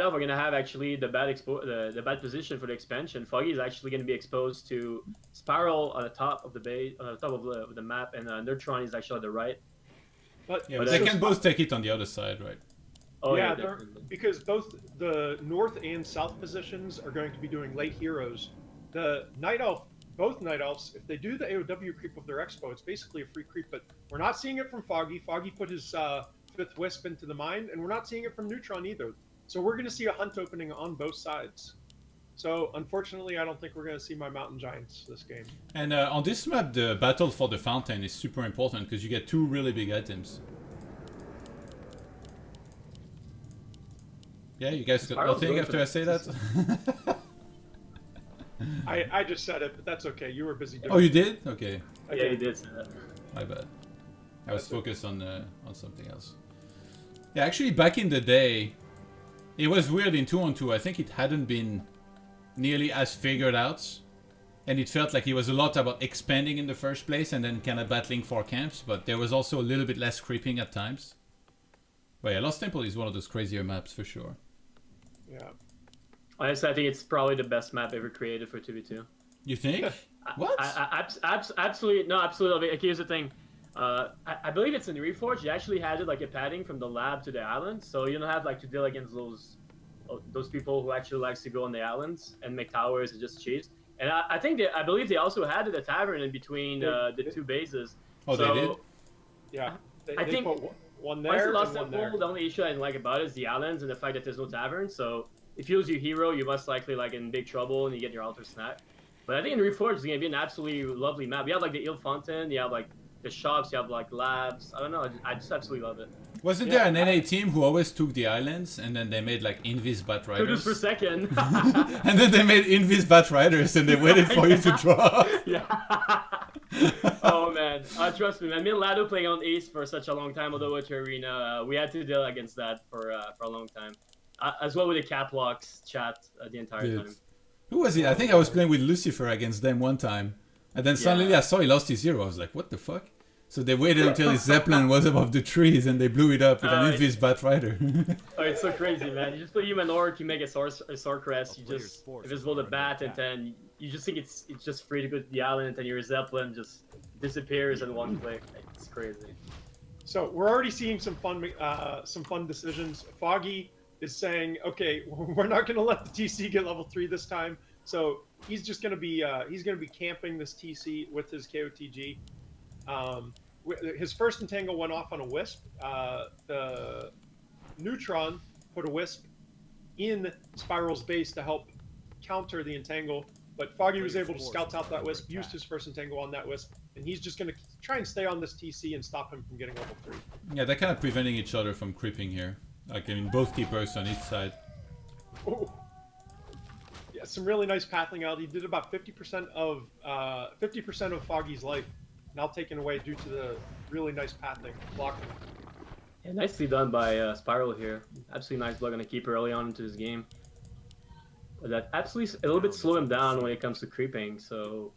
Elf are gonna have actually the bad position for the expansion. Foggy is actually gonna be exposed to Spiral on the top of the base, on the top of the map, and Neutron is actually on the right. But they can both take it on the other side, right? Oh yeah, yeah, because both the north and south positions are going to be doing late heroes. The Night Elf, both Night Elves, if they do the AOW creep with their Expo, it's basically a free creep. But we're not seeing it from Foggy. Foggy put his 5th Wisp into the mine, and we're not seeing it from Neutron either. So we're going to see a hunt opening on both sides. So unfortunately, I don't think we're going to see my Mountain Giants this game. And on this map, the battle for the fountain is super important because you get 2 really big items. Yeah, you guys got nothing after I say that? I just said it, but that's okay. You were busy doing Oh, you did? Okay. yeah, you did say that. My bad. I was focused on something else. Yeah, actually, back in the day, it was weird in 2-on-2. I think it hadn't been nearly as figured out. And it felt like it was a lot about expanding in the first place and then kind of battling for camps. But there was also a little bit less creeping at times. But yeah, Lost Temple is one of those crazier maps for sure. Yeah. Honestly, I think it's probably the best map ever created for 2v2. You think? What? Absolutely, no, absolutely. Okay, here's the thing. I believe it's in Reforged. You actually had it like a padding from the lab to the island, so you don't have like to deal against those people who actually likes to go on the islands and make towers and just cheese. And I believe they also had a tavern in between the 2 bases. Oh, so, they did? Yeah. I think put one there once the and Lost one Temple, there. the only issue I didn't like about it is the islands and the fact that there's no tavern. So if you lose your hero, you're most likely like in big trouble and you get your altar snack. But I think in Reforged is gonna be an absolutely lovely map. You have like the Il Fountain, you have like the shops, you have like labs. I don't know, I just absolutely love it. Wasn't there an NA team who always took the islands and then they made like Invis Bat Riders? Kudos per second. And then they made Invis Bat Riders and they waited for you to draw. Yeah. Oh man, trust me, man. Me and Lado playing on Ace for such a long time on the Witch Arena, we had to deal against that for a long time. As well with the cap locks chat the entire time. Who was it? I think I was playing with Lucifer against them one time. And then suddenly I saw he lost his hero. I was like, what the fuck? So they waited until his Zeppelin was above the trees and they blew it up with an Invis Bat Rider. Oh, it's so crazy, man. You just play human orc, you make a sword crest, you just invisible the bat, and then you just think it's just free to go to the island, and your Zeppelin just disappears in one click. It's crazy. So we're already seeing some fun decisions. Foggy is saying, okay, we're not going to let the TC get level 3 this time. So he's just going to be camping this TC with his KOTG. His first entangle went off on a Wisp. The Neutron put a Wisp in Spiral's base to help counter the entangle, but Foggy was able to scout out that Wisp, used his first entangle on that Wisp, and he's just going to try and stay on this TC and stop him from getting level 3. Yeah, they're kind of preventing each other from creeping here. Like, I mean, both keepers on each side. Oh. Yeah, some really nice pathing out. He did about 50% of Foggy's life, now taken away due to the really nice pathing, blocking. Yeah, nicely done by Spiral here. Absolutely nice block on the keeper early on into his game. But that absolutely a little bit slow him down when it comes to creeping. So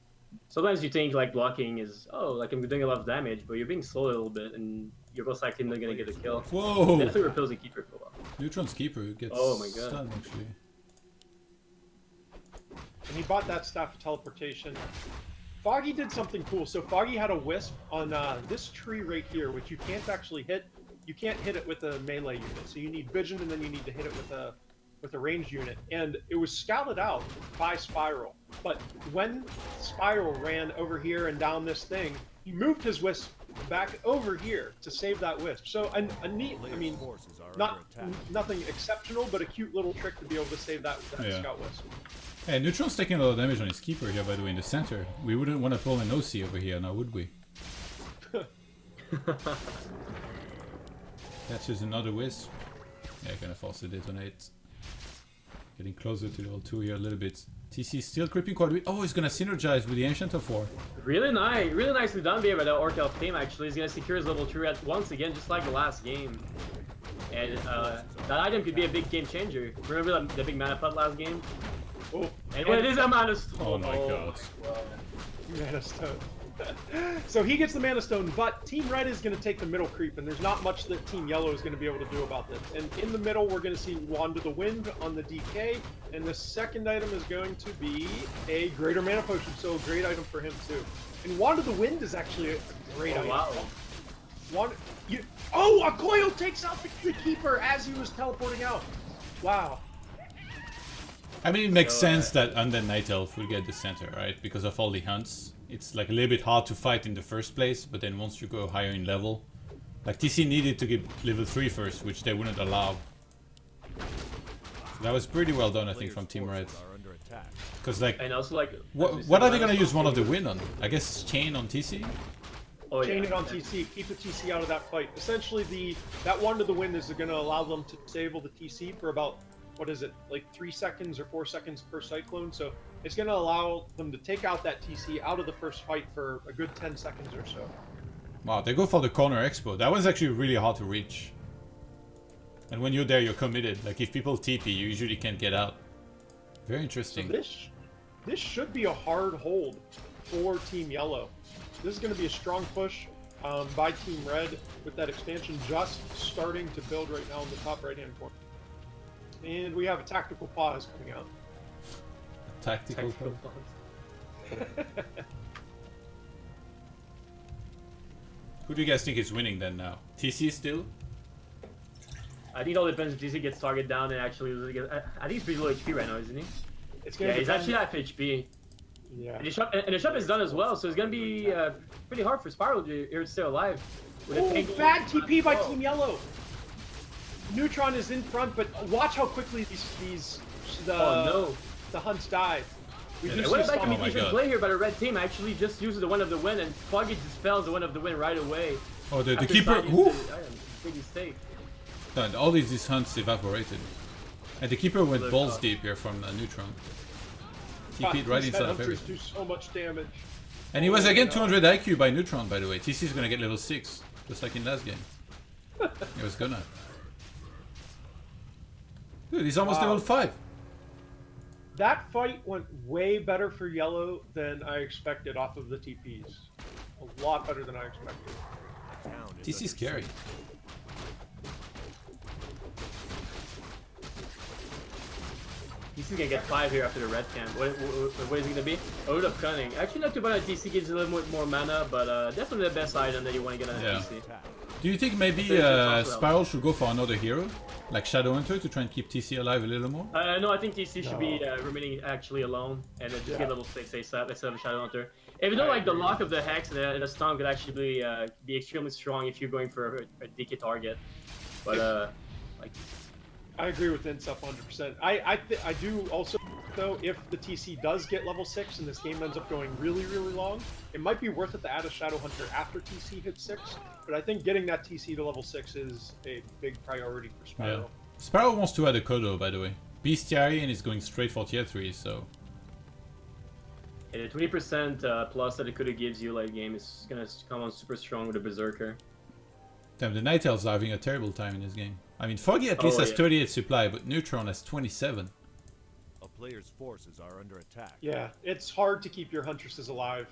sometimes you think like blocking is like I'm doing a lot of damage, but you're being slow a little bit, and you're most likely not gonna get a kill. Whoa! Definitely repels the keeper for a while. Neutron's keeper gets stunned actually. And he bought that staff of teleportation. Foggy did something cool. So Foggy had a Wisp on this tree right here, which you can't actually hit. You can't hit it with a melee unit. So you need vision, and then you need to hit it with a ranged unit. And it was scouted out by Spiral. But when Spiral ran over here and down this thing, he moved his Wisp back over here to save that Wisp. So a neat, I mean, nothing exceptional, but a cute little trick to be able to save that Scout Wisp. Hey, Neutron's taking a lot of damage on his keeper here, by the way, in the center. We wouldn't want to pull an OC over here now, would we? Catches another Wisp. Yeah, gonna force to detonate. Getting closer to level 2 here a little bit. TC still creeping quite a bit. Oh, he's gonna synergize with the Ancient of War. Really nicely done here by the Orc Elf team, actually. He's gonna secure his level 3 once again, just like the last game. And that item could be a big game changer. Remember the big mana pot last game? Oh, and it is a mana stone. Oh my god. Wow. Mana stone. So he gets the Mana Stone, but Team Red is going to take the middle creep, and there's not much that Team Yellow is going to be able to do about this. And in the middle, we're going to see Wand of the Wind on the DK, and the second item is going to be a Greater Mana Potion, so a great item for him too. And Wand of the Wind is actually a great item. Wow. Oh, Akoyo takes out the Keeper as he was teleporting out. Wow. I mean, it makes sense that Undead Night Elf will get the center, right? Because of all the hunts. It's like a little bit hard to fight in the first place, but then once you go higher in level, like TC needed to get level 3 first, which they wouldn't allow. So that was pretty well done, I think, from Team Red. Because like, and also like, what are they gonna use One of the Wind on? I guess Chain on TC. Oh, Chain yeah. it on TC, keep the TC out of that fight. Essentially, that Wand of the Wind is going to allow them to disable the TC for about, what is it, like 3 seconds or 4 seconds per Cyclone. So it's going to allow them to take out that TC out of the first fight for a good 10 seconds or so. Wow, they go for the corner expo. That was actually really hard to reach. And when you're there, you're committed. Like if people TP, you usually can't get out. Very interesting. So this should be a hard hold for Team Yellow. This is going to be a strong push by Team Red with that expansion just starting to build right now in the top right-hand corner. And we have a tactical pause coming out. Tactical. Who do you guys think is winning then now? TC still? I think it all depends if DC gets target down and actually I think he's pretty low HP right now, isn't he? It's gonna Yeah, he's depend- actually half HP. Yeah. And the shop is done as well, so it's gonna be pretty hard for Spiral to stay alive. With a Oh, tank- bad TP by Oh. Team Yellow. Neutron is in front, but watch how quickly the hunts die. We Yeah, do they see What a if like a Oh my decent God. play here by the red team actually just uses the One of the Wind and Foggy dispels the One of the Wind right away. Oh, the After keeper. SyDe Woo! used the item. Big mistake. Done. All these hunts evaporated. And the keeper went Look, balls deep here from Neutron. TP'd right These inside of headhunters everything. do so much damage. And he was again 200 IQ by Neutron, by the way. TC's gonna get level 6, just like in last game. He was gonna. Dude, he's almost Wow. level 5. That fight went way better for Yellow than I expected off of the TPs. A lot better than I expected. TC's scary. DC's gonna get 5 here after the red camp. What is it gonna be? A Root of Cunning. Actually, not too bad. DC gives a little bit more mana, but definitely the best item that you want to get on Yeah. DC. Do you think maybe think it's also Spiral should go for another hero? Like Shadowhunter to try and keep TC alive a little more? No, I think TC should be remaining actually alone and then just get level 6 ASAP instead of Shadowhunter. Even though like the lock of the Hex and the stun could actually be extremely strong if you're going for a DK target. But like I agree with Insep 100%. I do also, though, if the TC does get level 6 and this game ends up going really, really long, it might be worth it to add a Shadowhunter after TC hits 6, but I think getting that TC to level 6 is a big priority for Spiral. Yeah. Spiral wants to add a Kodo, by the way. Bestiary and is going straight for tier 3, so... the 20% plus that it could have gives you late game is gonna come on super strong with a Berserker. Damn, the Night Elves are having a terrible time in this game. I mean, Foggy at least has 38 supply, but Neutron has 27. A player's forces are under attack. Yeah, it's hard to keep your Huntresses alive.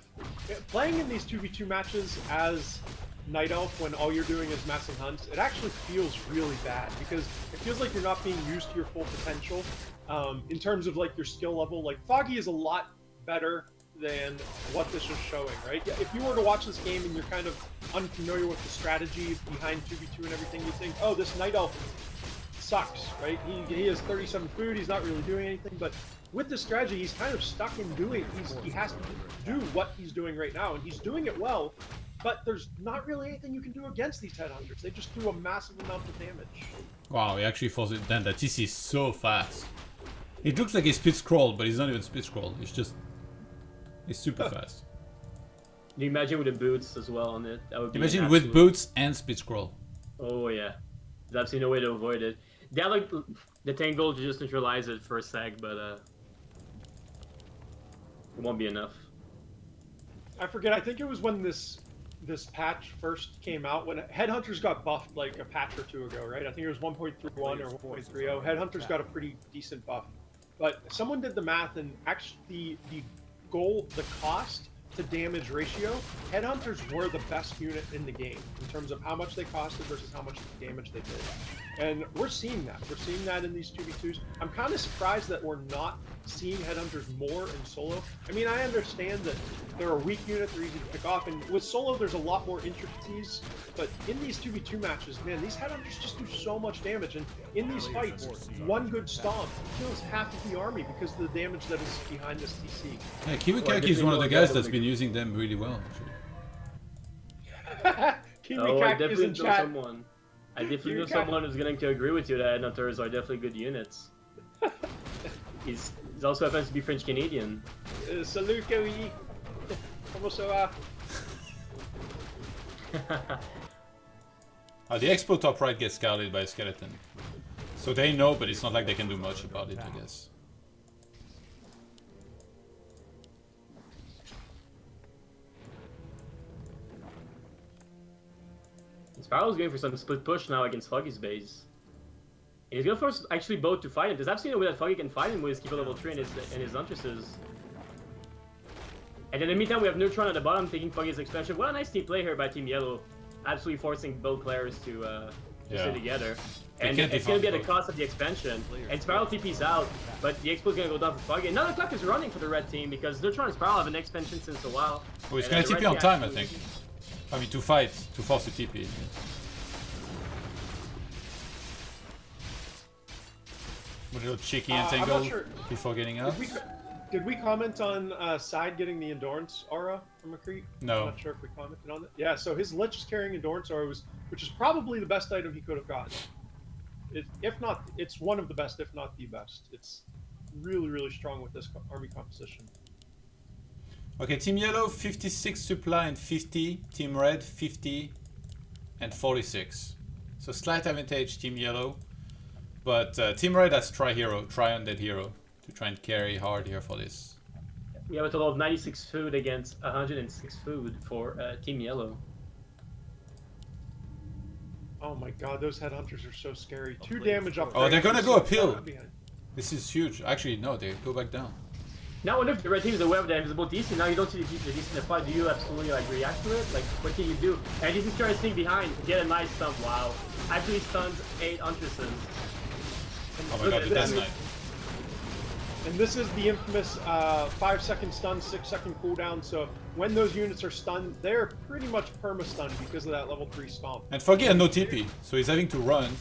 Playing in these 2v2 matches as Night Elf when all you're doing is massing hunts, it actually feels really bad because it feels like you're not being used to your full potential in terms of like your skill level. Like Foggy is a lot better than what this is showing, right? If you were to watch this game and you're kind of unfamiliar with the strategy behind 2v2 and everything, you think, oh, this Night Elf sucks, right? He has 37 food, he's not really doing anything, but with this strategy, he's kind of stuck in doing, he has to do what he's doing right now, and he's doing it well, but there's not really anything you can do against these headhunters. They just do a massive amount of damage. Wow, he actually falls it down. That TC is so fast. It looks like he's split scroll, but he's not even split scroll. It's just... He's super fast. Can you imagine with the boots as well on it? That would be Imagine an with absolute- boots and split scroll. Oh yeah, there's absolutely no way to avoid it. They have like the tangle to just neutralize it for a sec, but it won't be enough. I forget, I think it was when this patch first came out, when Headhunters got buffed like a patch or two ago, right? I think it was 1.31 or 1.30. Headhunters got a pretty decent buff. But someone did the math, and actually the cost to damage ratio, Headhunters were the best unit in the game in terms of how much they costed versus how much damage they did. And we're seeing that. We're seeing that in these 2v2s. I'm kind of surprised that we're not seeing Headhunters more in solo. I mean, I understand that they're a weak unit, they're easy to pick off, and with solo there's a lot more intricacies, but in these 2v2 matches, man, these Headhunters just do so much damage, and in these fights, one good stomp kills half of the army because of the damage that is behind this TC. Yeah, Kiwikaki is one of the guys that's been using them really well, actually. Kiwikaki is in chat. Someone. I definitely know someone who's going to agree with you that Headhunters are definitely good units. He's also happens to be French Canadian. Salut, Koei. Comment ça va? The Expo top right gets scouted by a skeleton. So they know, but it's not like they can do much about it, I guess. Sparrow's going for some split push now against Foggy's base. And he's going to force actually both to fight him, because I've seen a way that Foggy can fight him with his keeper level 3 and his Huntresses. And in the meantime, we have Neutron at the bottom taking Foggy's expansion. What a nice team play here by Team Yellow. Absolutely forcing both players to stay together. And it's going to be at the cost of the expansion. And Sparrow TP's out, but the Expo's going to go down for Foggy. Another clock is running for the red team because Neutron and Sparrow have an expansion since a while. Oh, he's going to TP on time, I think. I mean, to fight, to force the TP. Yes. A little cheeky entangle sure. Before getting out. Did we comment on SyDe getting the Endurance aura from a creep? No. I'm not sure if we commented on it. Yeah, so his Lich is carrying Endurance aura, which is probably the best item he could have gotten. If not, it's one of the best, if not the best. It's really, really strong with this army composition. Okay, Team Yellow 56 supply and 50, Team Red 50 and 46. So slight advantage Team Yellow, but Team Red has try undead hero to try and carry hard here for this. We have a total of 96 food against 106 food for Team Yellow. Oh my god, those Headhunters are so scary. 2 damage up. Oh, they're gonna go uphill. This is huge. Actually, no, they go back down. Now, if the red team is aware of the invisible DC, now you don't see the DC in the fight, do you absolutely like react to it? Like, what can you do? And DC's trying to sneak behind, get a nice stun. Wow. Actually stuns 8 Huntresses. Oh my god, the Death Knight. And this is the infamous 5-second stun, 6-second cooldown. So when those units are stunned, they're pretty much perma-stunned because of that level 3 stomp. And Foggy had no TP, so he's having to run.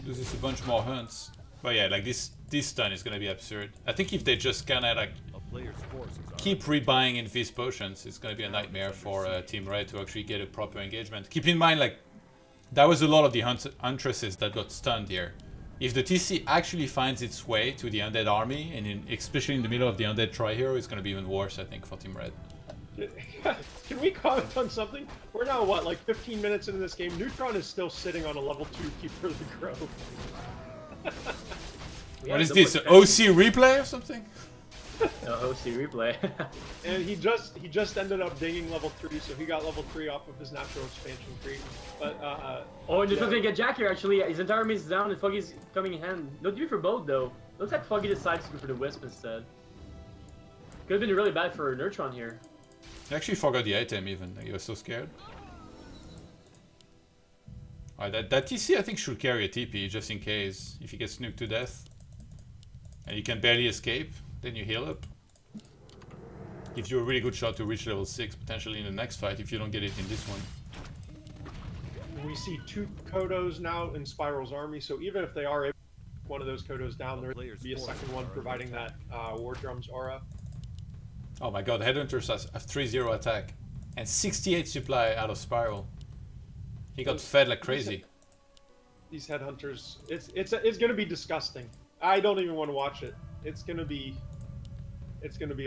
Loses a bunch more hunts. But yeah, like this stun is gonna be absurd. I think if they just kinda like keep rebuying Invis potions, it's gonna be a nightmare for Team Red to actually get a proper engagement. Keep in mind, like, that was a lot of the Huntresses that got stunned here. If the TC actually finds its way to the undead army, and especially in the middle of the undead tri-hero, it's gonna be even worse, I think, for Team Red. Can we comment on something? We're now, what, like 15 minutes into this game? Neutron is still sitting on a level 2 Keeper of the Grove. What is this, OC replay or something? No, OC replay. And he just ended up dinging level 3, so he got level 3 off of his natural expansion creep. But oh, and Neutron's gonna get Jack here actually. His entire army is down and Foggy's coming in hand. No DP for both though. Looks like Foggy decides to go for the Wisp instead. Could have been really bad for Neutron here. He actually forgot the item even, he was so scared. Alright, that TC I think should carry a TP just in case, if he gets nuked to death. And you can barely escape, then you heal up. Gives you a really good shot to reach level 6, potentially in the next fight, if you don't get it in this one. We see 2 Kodos now in Spiral's army, so even if they are able to put one of those Kodos down, there will be a second one providing that War Drums aura. Oh my god, Headhunters has a 3-0 attack and 68 supply out of Spiral. He got fed like crazy. These Headhunters, it's gonna be disgusting. I don't even want to watch it. It's gonna be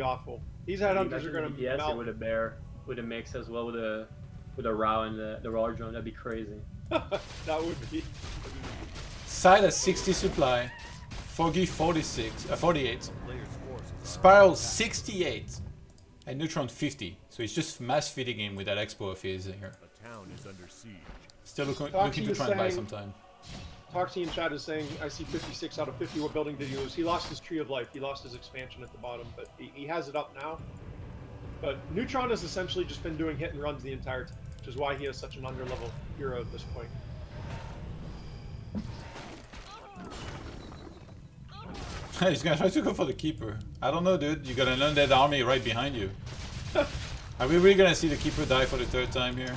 awful. These Headhunters are gonna melt. With a bear, with a mix as well, with a Rao and the Raw drone. That'd be crazy. That would be. SyDe has 60 supply, Foggy 48, Spiral 68, and Neutron 50. So he's just mass feeding him with that Expo of his here. The town is under siege. Still looking to try and buy some time. Toxie in chat is saying, I see 56 out of 50. What building did he lose? He lost his Tree of Life. He lost his expansion at the bottom, but he has it up now. But Neutron has essentially just been doing hit and runs the entire time, which is why he has such an underlevel hero at this point. He's gonna try to go for the keeper. I don't know, dude. You got an undead army right behind you. Are we really gonna see the keeper die for the 3rd time here?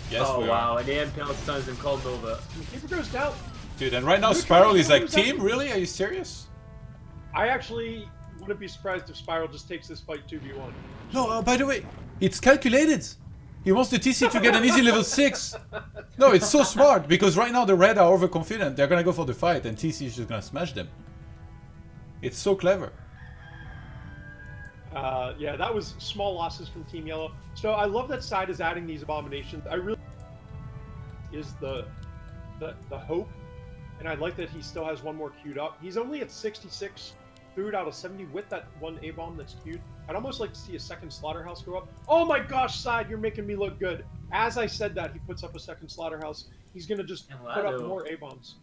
Yes, Oh we wow, are. and the Impale stuns him called Nova. The keeper goes down. Dude, and right now Neutron Spiral is like, goes down. team? Really? Are you serious? I actually wouldn't be surprised if Spiral just takes this fight 2v1. No, by the way, it's calculated. He wants the TC to get an easy level 6. No, it's so smart, because right now the red are overconfident. They're gonna go for the fight, and TC is just gonna smash them. It's so clever. Yeah, that was small losses from Team Yellow. So I love that SyDe is adding these abominations. I really is the hope, and I like that he still has one more queued up. He's only at 66 food out of 70 with that one A-bomb that's queued. I'd almost like to see a second slaughterhouse go up. Oh my gosh, SyDe, you're making me look good. As I said that, he puts up a second slaughterhouse. He's gonna just put up more A-bombs.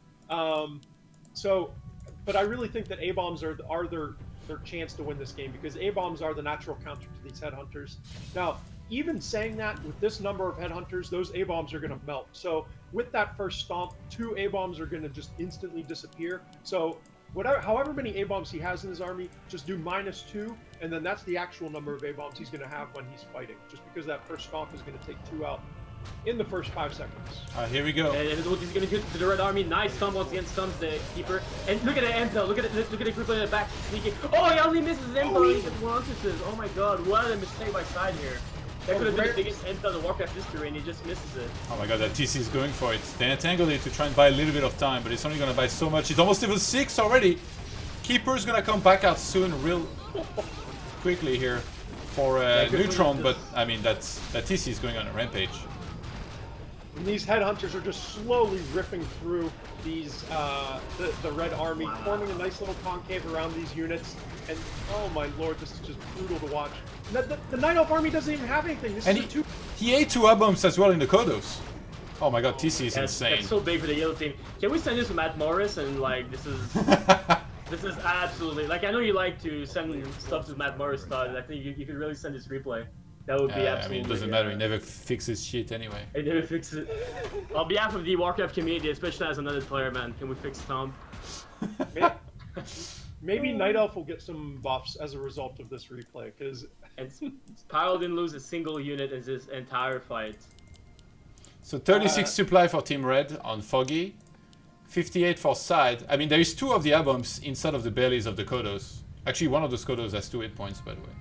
But I really think that A-bombs are their chance to win this game, because A-bombs are the natural counter to these headhunters. Now, even saying that, with this number of headhunters, those A-bombs are going to melt. So with that first stomp, 2 A-bombs are going to just instantly disappear. So however many A-bombs he has in his army, just do -2, and then that's the actual number of A-bombs he's going to have when he's fighting. Just because that first stomp is going to take 2 out in the first 5 seconds. Here we go. And what he's gonna do to the red army, nice stun once again, stuns the keeper. And look at the Impale, look at the group in the back sneaking. Oh, he only misses Impale, he gets 1 assist. Oh my god, what a mistake by SyDe here. That could have been the biggest Impale in Warcraft history, and he just misses it. Oh my god, that TC is going for it. They entangled it to try and buy a little bit of time, but it's only gonna buy so much. It's almost level 6 already. Keeper's gonna come back out soon, real quickly here for Neutron, but I mean that TC is going on a rampage. And these headhunters are just slowly ripping through these the red army, forming a nice little concave around these units. And oh my lord, this is just brutal to watch. The Night Elf army doesn't even have anything. This is he ate 2 A-bombs as well in the Kodos. Oh my god, TC is insane. That's so big for the yellow team. Can we send this to Matt Morris and like this is this is absolutely like, I know you like to send stuff to Matt Morris, but I think you could really send this replay. That would be absolutely. I mean, it doesn't matter. He never fixes shit anyway. He never fixes it. On behalf of the Warcraft community, especially as another player, man, can we fix Tom? Maybe Night Elf will get some buffs as a result of this replay, because Spiral didn't lose a single unit in this entire fight. So 36 supply for Team Red on Foggy, 58 for SyDe. I mean, there is 2 of the A-bombs inside of the bellies of the Kodos. Actually, one of those Kodos has 2 hit points, by the way.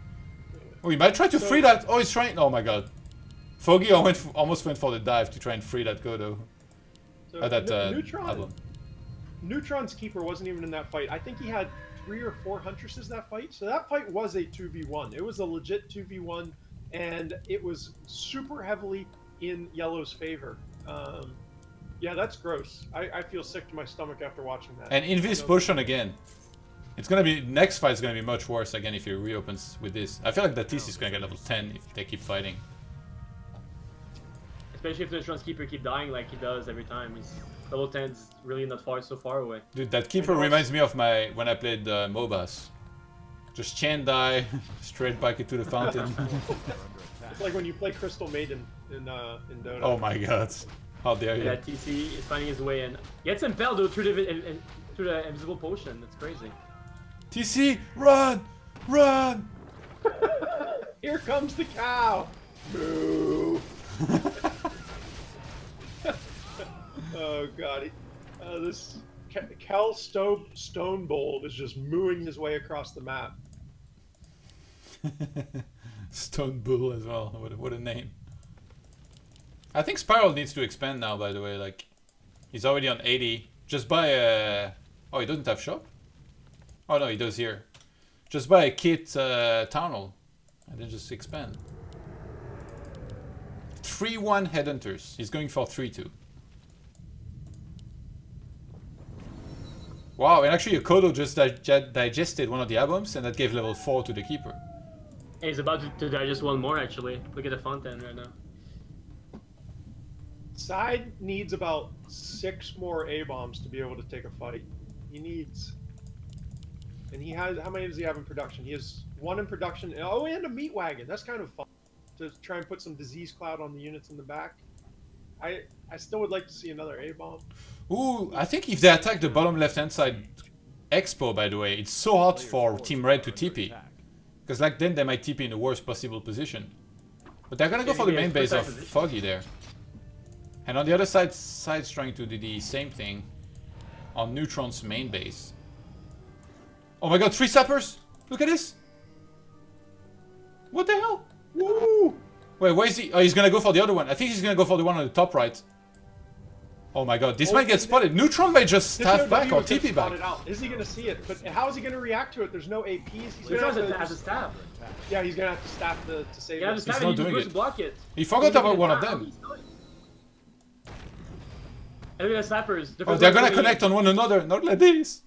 Oh, he might try to free that. Oh, he's trying. Oh my god. Foggy almost went for the dive to try and free that Kodo. So Neutron's keeper wasn't even in that fight. I think he had 3 or 4 huntresses that fight. So that fight was a 2v1. It was a legit 2v1, and it was super heavily in Yellow's favor. Yeah, that's gross. I feel sick to my stomach after watching that. And Invis Potion again. It's gonna be, next fight is gonna be much worse again if he reopens with this. I feel like that TC is gonna get level 10 if they keep fighting. Especially if the Neutron's keeper keep dying like he does every time. He's level 10's really not so far away. Dude, that keeper reminds me of when I played MOBAs. Just chain die, straight back into the fountain. It's like when you play Crystal Maiden in Dota. Oh my god. How dare you. Yeah, TC is finding his way in. Gets impelled though through the invisible potion. That's crazy. TC, run! Run! Here comes the cow! Moo! Oh god. This Cal Stonebolt is just mooing his way across the map. Stone Bull as well. What a name. I think Spiral needs to expand now, by the way. Like, he's already on 80. Just buy a... Oh, he doesn't have shop? Oh no, he does here. Just buy a kit Town Hall. And then just expand. 3-1 Headhunters. He's going for 3-2. Wow, and actually a Kodo just digested one of the A-bombs, and that gave level 4 to the Keeper. And he's about to digest one more, actually. Look at the fountain right now. SyDe needs about 6 more A-bombs to be able to take a fight. He needs... And he has, how many does he have in production? He has 1 in production. Oh, and a meat wagon. That's kind of fun to try and put some disease cloud on the units in the back. I still would like to see another A-bomb. Ooh, I think if they attack the bottom left-hand side expo, by the way, it's so hard for Team Red to TP. Because like then they might TP in the worst possible position. But they're gonna go for the main base of Foggy there. And on the other side, Side's trying to do the same thing on Neutron's main base. Oh my god, 3 sappers! Look at this! What the hell? Woo! Wait, where is he? Oh, he's gonna go for the other one. I think he's gonna go for the one on the top right. Oh my god, this might get spotted. Neutron might just staff back or TP back. Is he gonna see it? But how is he gonna react to it? There's no APs. He's He's gonna have to staff. Yeah, he's gonna have to staff to save Yeah, it. just He's have not it. doing He's it. to block it. He forgot about one of them. And the snappers. Oh, they're gonna connect on one another, not like this.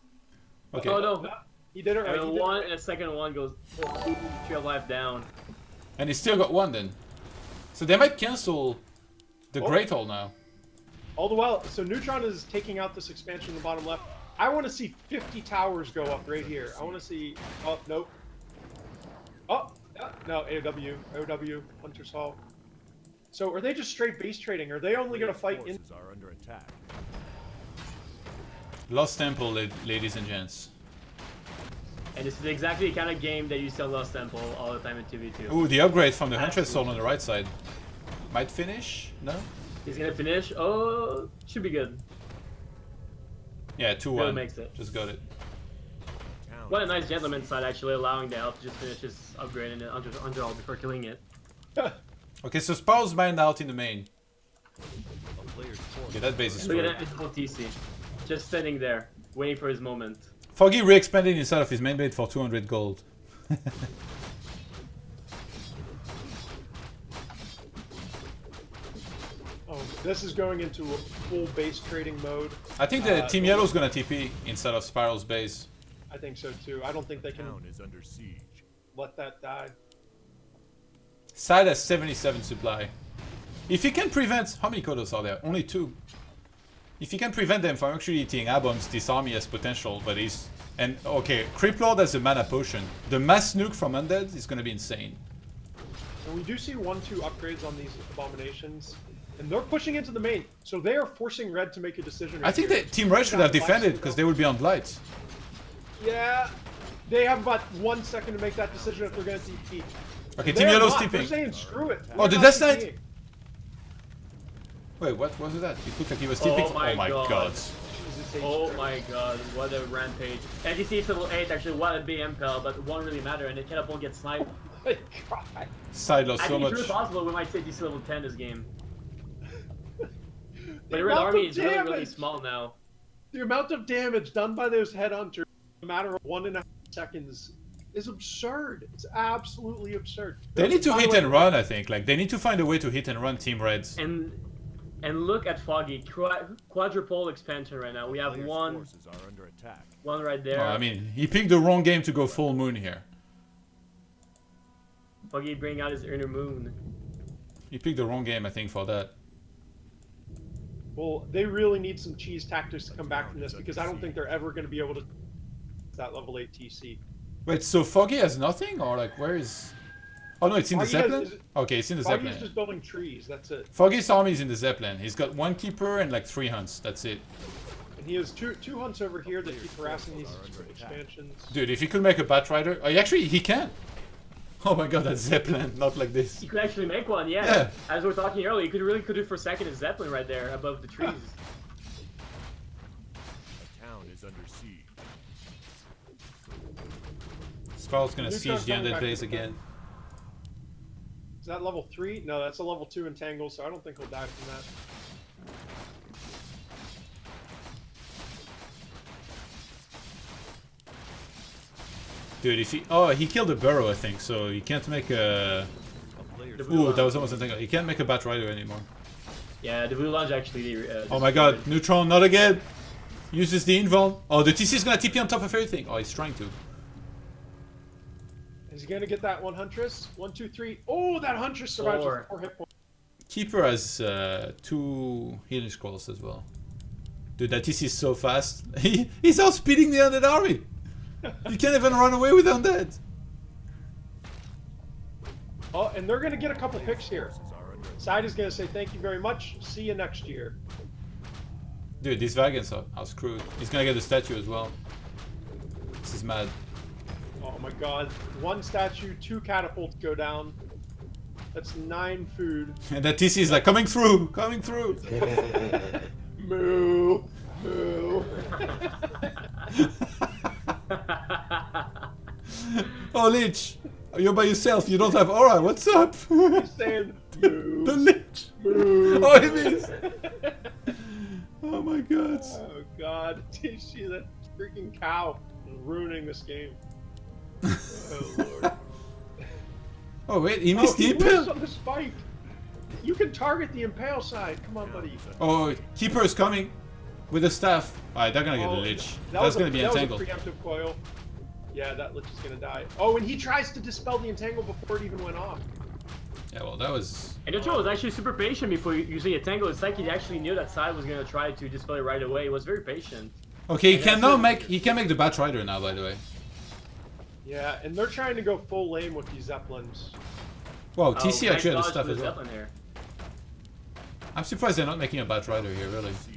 Okay. Oh no. He did it right. And one and the second one goes trail life down. And he still got one then. So they might cancel the Great Hall now. All the while, so Neutron is taking out this expansion in the bottom left. I want to see 50 towers go up right here. I want to see. Oh, nope. Oh, no, AOW, Hunter's Hall. So are they just straight base trading? Are they only going to fight in? Are under attack. Lost Temple, ladies and gents. And this is exactly the kind of game that you see on Lost Temple all the time in 2v2. Ooh, the upgrade from the Huntress Soul on the right side. Might finish? No? He's gonna finish. Oh, should be good. Yeah, 2-1. Really makes it. Just got it. What a nice gentleman side, actually, allowing the elf to just finish his upgrade and under all before killing it. Okay, so Sparrow's mined out in the main. Okay, that base is Look screwed. at that, it's full TC. Just sitting there, waiting for his moment. Foggy re-expanded inside of his main base for 200 gold. Oh, this is going into a full base trading mode. I think the Team Yellow's gonna TP inside of Spiral's base. I think so too. I don't think they can Town is under siege. let that die. Side has 77 supply. If he can prevent... How many Kodos are there? Only 2. If he can prevent them from actually eating Aboms, this army has potential, but he's... And, okay, Creep Lord has a mana potion. The mass nuke from Undead is gonna be insane. And we do see 1-2 upgrades on these abominations. And they're pushing into the main. So they are forcing Red to make a decision. I think that Team Red should have defended, because they would be on Blight. Yeah. They have about 1 second to make that decision if they're going to TP. Okay, Team Yellow's TPing. They're saying screw it. Oh, the We're Death not Knight? TPing. Wait, what was that? It looked like he was TPing. Oh my god. Oh my god, what a rampage. And you see it's level 8, actually, what a big impel, but it won't really matter, and the Catapult won't get sniped. My god. Side lost I so think much. it's really possible we might say DC level 10 this game. But The the Red amount Army of is really, really damage. small now. The amount of damage done by those headhunters in a matter of 1.5 seconds is absurd. It's absolutely absurd. They need to By the hit way, and run, I think. Like, they need to find a way to hit and run Team Reds. And look at Foggy, quadruple expansion right now. We have Players' one forces are under attack. right there. Oh, I mean, he picked the wrong game to go full moon here. Foggy bring out his inner moon. He picked the wrong game, I think, for that. Well, they really need some cheese tactics to come back from this because I don't think they're ever going to be able to that level 8 TC. Wait, so Foggy has nothing? Or, like, where is... Oh, no, it's in the Foggy has- Zeppelin? Okay, it's in the Foggy's Zeppelin. just building trees, that's it. Foggy's army is in the Zeppelin. He's got 1 Keeper and, like, 3 Hunts. That's it. And he has two hunts over here that keep harassing these expansions. Dude, if he could make a Batrider... Oh, actually, he can! Oh my god, that's Zeppelin, not like this. You could actually make one, yeah. Yeah. As we were talking earlier, you could do for a second a Zeppelin right there above the trees. The town is under siege. Spell's gonna Neutron's siege the coming Undead back base to again. Is that level 3? No, that's a level 2 entangle, so I don't think he'll die from that. Dude, if he... Oh, he killed a Burrow, I think, so he can't make a... A player's The blue Ooh, that was lounge. almost a thing. He can't make a Batrider anymore. Yeah, the blue lounge actually. Oh my god, Neutron, not again! Uses the invul. Oh, the TC is gonna TP on top of everything. Oh, he's trying to. Is he going to get that one Huntress? 1, 2, 3. Oh, that Huntress survives with 4 hit points. Keeper has 2 healing scrolls as well. Dude, that TC is so fast. He's outspeeding the Undead army! You can't even run away with undead. Oh, and they're gonna get a couple picks here. Forces are under SyDe is gonna say thank you very much. See you next year. Dude, these wagons are screwed. He's gonna get the statue as well. This is mad. Oh my god. 1 statue, 2 catapults go down. That's 9 food. And that TC is like, coming through, coming through. Moo. Moo. Oh, Lich, you're by yourself. You don't have aura. What's up? He's saying moo. The Lich. Moo. Oh, he missed. Oh my god. Oh god. TC, that freaking cow is ruining this game. Oh lord. Oh wait, he missed the he missed impale. on the spike. You can target the impale side. Come on, buddy. Oh, Keeper is coming with the staff. Alright, they're gonna get the Lich. That's gonna be entangled. That was a preemptive coil. Yeah, that Lich is gonna die. Oh, and he tries to dispel the entangle before it even went off. Yeah, well, that was. And Neutral was actually super patient before using a tangle. It's like he actually knew that SyDe was gonna try to dispel it right away. He was very patient. Okay, he And can that's now it. make. He can make the Bat Rider now, by the way. Yeah, and they're trying to go full lane with these Zeppelins. Wow, Oh, TC thank actually had the God stuff for as the well. Zeppelin here. I'm surprised they're not making a Bat Rider here, really. siege.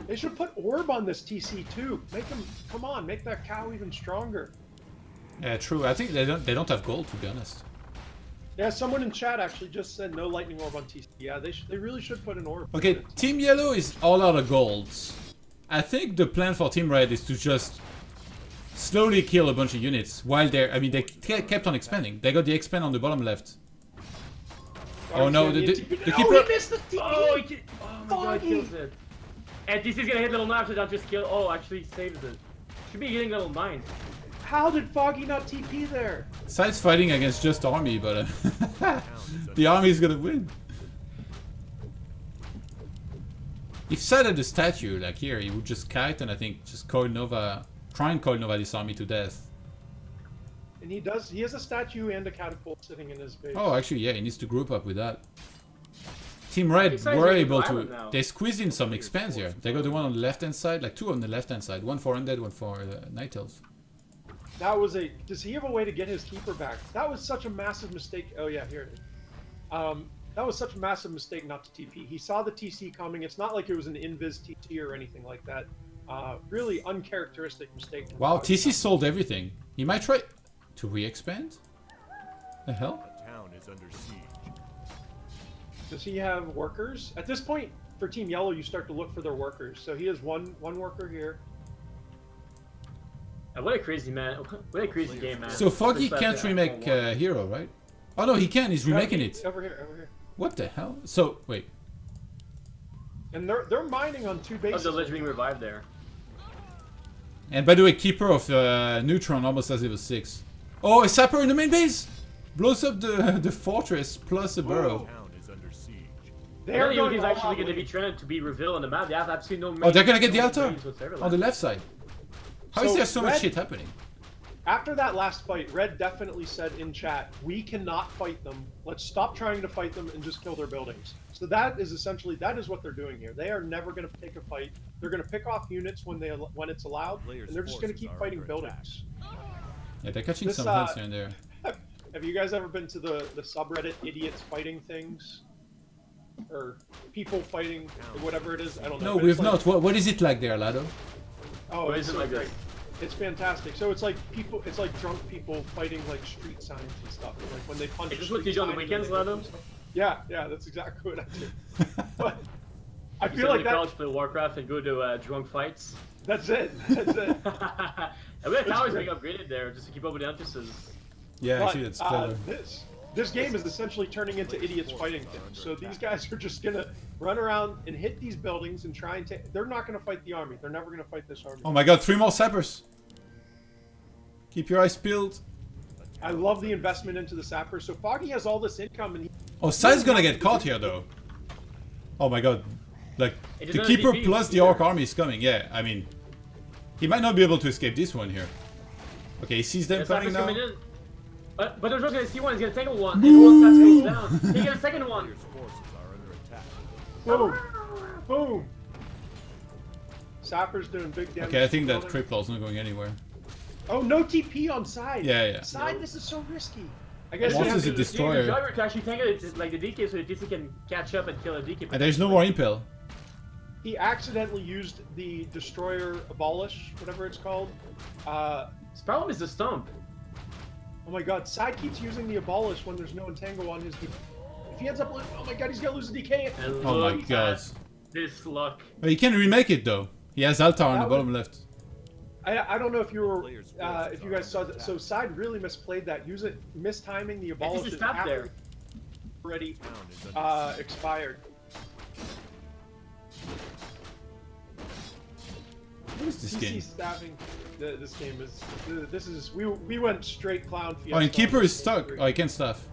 They should put orb on this TC too. Make them, come on, make that cow even stronger. Yeah, true. I think they don't have gold, to be honest. Yeah, someone in chat actually just said no lightning orb on TC. Yeah, they really should put an orb. Okay, on it. Team Yellow is all out of golds. I think the plan for Team Red is to just slowly kill a bunch of units while they're. I mean, they kept on expanding. They got the expand on the bottom left. Oh no, the Oh, keeper. he missed the TP! Oh, my god, Foggy! kills it. And TC's gonna hit level 9 after that, just kill. Oh, actually saves it. Should be getting level 9. How did Foggy not TP there? SyDe's fighting against just army, but the army's gonna win. If SyDe had a statue like here, he would just kite and I think just coil Nova, try and coil Nova this army to death. And he does. He has a statue and a catapult sitting in his base. Oh, actually, yeah, he needs to group up with that. Team Red Besides, were they're able violent to. now. They squeezed in some expands here. They got the one on the left hand side, like 2 on the left hand side. One for Undead, one for Night Elf. That was a. Does he have a way to get his keeper back? That was such a massive mistake. Oh yeah, here it is. That was such a massive mistake not to TP. He saw the TC coming. It's not like it was an invis TC or anything like that. Really uncharacteristic mistake. Wow, TC sold everything. He might try to re-expand? The hell? A town is under siege. Does he have workers? At this point, for Team Yellow, you start to look for their workers. So he has one worker here. What a crazy man! What a crazy game, man. So Foggy First can't left, remake yeah, Hero, right? Oh no, he can. He's remaking it. Over here, over here. What the hell? So wait. And they're mining on 2 Oh, bases. the Lich being revived there. And by the way, Keeper of Neutron almost has level 6. Oh, a sapper in the main base! Blows up the fortress plus a burrow. Town is under siege. They are going He's all actually out going to be lane. trying to be revealed on the map. They have absolutely no. Oh, they're gonna get the no altar range whatsoever on the left. left side. How is So there so much Red- shit happening? After that last fight, Red definitely said in chat, we cannot fight them. Let's stop trying to fight them and just kill their buildings. So that is essentially, that is what they're doing here. They are never going to take a fight. They're going to pick off units when it's allowed, and they're just going to keep fighting buildings. Yeah, they're catching This, some hunts here and there. Have you guys ever been to the subreddit idiots fighting things? Or people fighting, whatever it is? I don't know. No, but we've it's like- not. What is it like there, Lado? Oh, What it's is it so like great. this? It's fantastic. So it's like people, it's like drunk people fighting like street signs and stuff. And like when they punch. Is this a what you street do on the sign and weekends, then they- Lado? Yeah, that's exactly what I do. But I You feel sit like on the couch, that. play Warcraft, and go to drunk fights. That's it. That's it. And the tower's being upgraded there just to keep up with the entrances. Yeah, But, actually, that's clever. this game is essentially turning into idiots fighting things. So these guys are just gonna run around and hit these buildings and try and take. They're not gonna fight the army. They're never gonna fight this army. Oh my god, 3 more sappers! Keep your eyes peeled. I love the investment into the sappers. So Foggy has all this income, and he, Oh, Sai's gonna get caught here though. Oh my god. Like, It the is Keeper DP plus the here. Orc army is coming. Yeah, I mean, he might not be able to escape this one here. Okay, he sees them Yes, coming now. coming in. But there's not gonna see one. He's gonna tangle one. And once that goes down, he gets a second one. Players' forces are under attack. boom, boom. Sappers doing big damage. Okay, I think that to the Crippler's not going anywhere. Oh, no TP on side. Yeah, yeah. Side, this is so risky. I guess Once they it's have a to- destroyer. The driver can actually tank it like the DK so the TC can catch up and kill a DK. And there's no more impel. He accidentally used the destroyer abolish, whatever it's called. His problem is the stump. Oh my god, Side keeps using the abolish when there's no entangle on his DK. If he ends up, oh my god, he's gonna lose a DK. And Oh my look god. at this luck. But he can remake it though. He has Altar on the That bottom left. I don't know if you were, if you guys saw that. So Side really misplayed that. Mistiming the abolish just is stopped there. already Town is under siege. expired. What is this TC game? staffing. This game is. This is. We went straight clown fiesta. Oh, and Keeper on is stuck. 3. Oh, he can't stuff.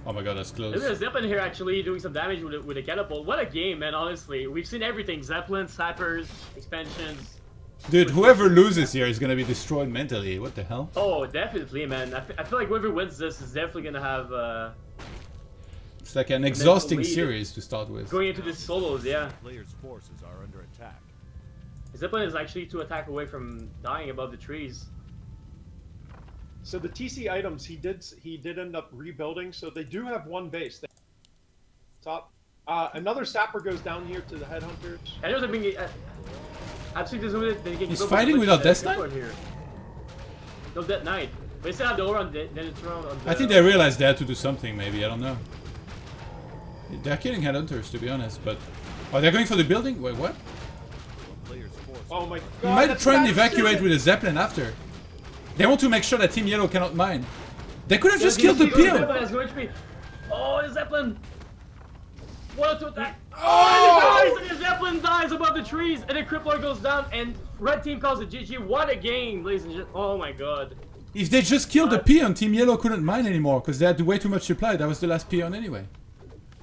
Oh my god, that's There's close. a Zeppelin here actually doing some damage with a catapult. What a game, man, honestly. We've seen everything. Zeppelin, snipers, expansions. Dude, whoever loses here is gonna be destroyed mentally. What the hell? Oh, definitely, man. I feel like whoever wins this is definitely gonna have It's like an exhausting lead. series to start with. going into the solos, yeah. Player's forces are under attack. Zeppelin is actually 2 attack away from dying above the trees. So the TC items he did end up rebuilding. So they do have one base. Top. Another sapper goes down here to the headhunters. I know they're being absolutely they He's fighting without Death Knight? here. No Death Knight. But they still have the aura on then it's around on the, I think they realized they had to do something, maybe. I don't know. They're killing headhunters, to be honest, but... Oh, they're going for the building? Wait, what? Player's forces. Oh my god. You might that's try and bad evacuate decision. with a Zeppelin after. They want to make sure that Team Yellow cannot mine. They could have just Yes, killed the yes, peel! Zeppelin has no HP. Oh, the Zeppelin! What to attack? Oh! And the Zeppelin dies above the trees, and the Crippler goes down, and Red Team calls it GG. What a game, ladies and gentlemen. Oh my god. If they just killed the peon, Team Yellow couldn't mine anymore, because they had way too much supply. That was the last peon anyway.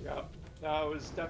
Yeah, that was definitely.